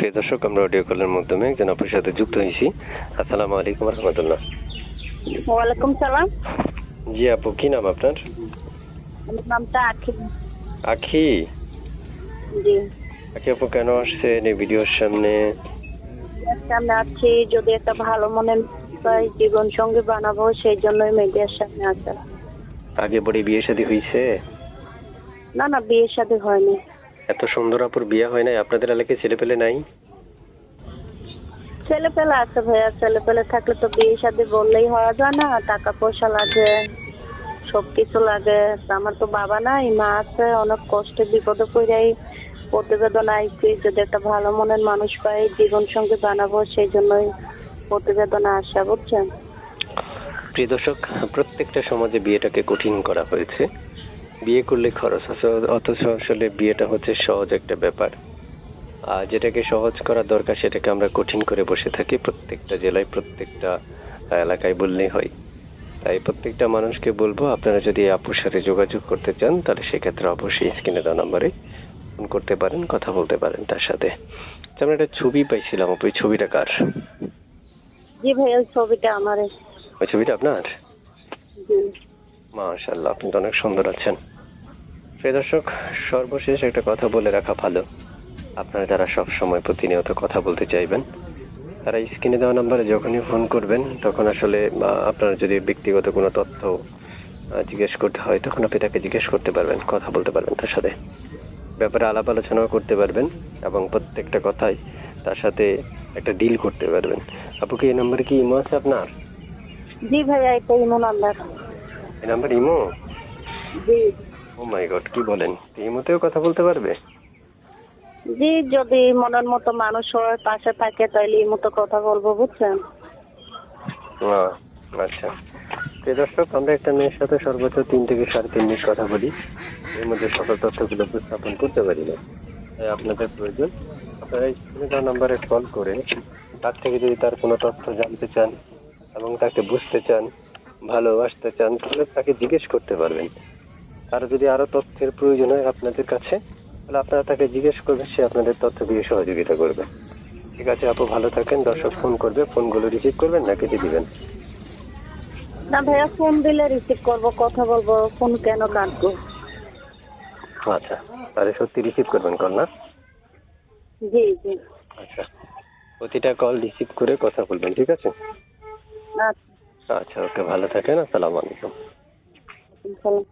প্রিয় দর্শক, আমরা অডিও কলের মাধ্যমে একজন আপুর সাথে যুক্ত হয়েছি। আসসালামু আলাইকুম রহমতুল্লাহ। ওয়ালাইকুম সালাম। জি আপু, কি নাম আপনার? আমার নামটা আখি। আখি? জি, আখি আপু, কেন আসছেন এই ভিডিওর সামনে? সামনে আছি, যদি একটা ভালো মনের পাই জীবন সঙ্গী বানাবো, সেই জন্যই মিডিয়ার সামনে আসা। আগে পরে বিয়ে শাদী হয়েছে? না না, বিয়ে শাদী হয়নি। এত সুন্দর আপুর বিয়ে হয় নাই? আপনাদের এলাকায় ছেলে পেলে নাই? ছেলে পেলে আছে ভাইয়া, ছেলে পেলে থাকলে তো বিয়ে শাদী বললেই হওয়া যায় না, টাকা পয়সা লাগে, সবকিছু লাগে। তা আমার তো বাবা নাই, মা আছে, অনেক কষ্টে বিপদে পড়াই প্রতিবেদন আইছি, যদি একটা ভালো মনের মানুষ পাই জীবন সঙ্গী বানাবো, সেই জন্যই প্রতিবেদনে আসা, বুঝছেন। প্রিয় দর্শক, প্রত্যেকটা সমাজে বিয়েটাকে কঠিন করা হয়েছে। বিয়ে করলে খরচ আছে, অথচ আসলে বিয়েটা হচ্ছে সহজ একটা ব্যাপার। আর যেটাকে সহজ করা দরকার সেটাকে আমরা কঠিন করে বসে থাকি, প্রত্যেকটা জেলায় প্রত্যেকটা এলাকায় বললেই হয়। তাই প্রত্যেকটা মানুষকে বলবো, আপনারা যদি এই আপুর সাথে যোগাযোগ করতে চান তাহলে সেক্ষেত্রে অবশ্যই স্ক্রিনে দেওয়া নাম্বারে ফোন করতে পারেন, কথা বলতে পারেন তার সাথে। আমরা একটা ছবি পাইছিলাম আপু, ওই ছবিটা কার? জি ভাই, ওই ছবিটা আমার। ওই ছবিটা আপনার? জি। মাশাআল্লাহ, আপনি তো অনেক সুন্দর আছেন। প্রিয় দর্শক, সর্বশেষ একটা কথা বলে রাখা ভালো, আপনারা যারা সব সময় প্রতিনিয়ত কথা বলতে চাইবেন তারা স্ক্রিনে দেওয়া নাম্বারে যখনই ফোন করবেন তখন আসলে আপনার যদি ব্যক্তিগত কোনো তথ্য জিজ্ঞেস করতে হয় তখন আপনি তাকে জিজ্ঞেস করতে পারবেন, কথা বলতে পারবেন তার সাথে, ব্যাপারে আলাপ আলোচনাও করতে পারবেন এবং প্রত্যেকটা কথাই তার সাথে একটা ডিল করতে পারবেন। আপু, কি এই নাম্বারে কি ইমো আছে আপনার? জি ভাইয়া, এটা ইমো নাম্বার। এই নাম্বার ইমো? জি। ও মাই গড, কি বলেন? ইমোতেও কথা বলতে পারবে? জি, যদি মনের মতো মানুষ হয়, পাশে থাকে, তাইলে ইমোতে কথা বলবো, বুঝছেন। আচ্ছা। প্রিয় দর্শক, আমরা একটা মেয়ের সাথে সর্বোচ্চ 3 থেকে 3.5 মিনিট কথা বলি, এর মধ্যে সকল তথ্যগুলো উপস্থাপন করতে পারি না। তাই আপনাদের প্রয়োজন আপনারা স্ক্রিনে দেওয়া নাম্বারে কল করে তার থেকে যদি তার কোনো তথ্য জানতে চান এবং তাকে বুঝতে চান, ভালোবাসতে চান, তাহলে তাকে জিজ্ঞেস করতে পারবেন। আর যদি আরো তথ্যের প্রয়োজন হয় আপনাদের কাছে, তাহলে আপনারা তাকে জিজ্ঞেস করবেন, সে আপনাদের তথ্য দিয়ে সহযোগিতা করবে। ঠিক আছে আপু, ভালো থাকেন। দর্শক ফোন করবে, ফোনগুলো রিসিভ করবেন না কেটে দিবেন? না ভাইয়া, ফোন দিলে রিসিভ করব, কথা বলবো, ফোন কেন কাটবো। আচ্ছা, তাহলে সত্যি রিসিভ করবেন কল, না? জি জি। আচ্ছা, প্রতিটা কল রিসিভ করে কথা বলবেন, ঠিক আছে? আচ্ছা। আচ্ছা, ওকে, ভালো থাকেন। আসসালামু আলাইকুম। সালাম।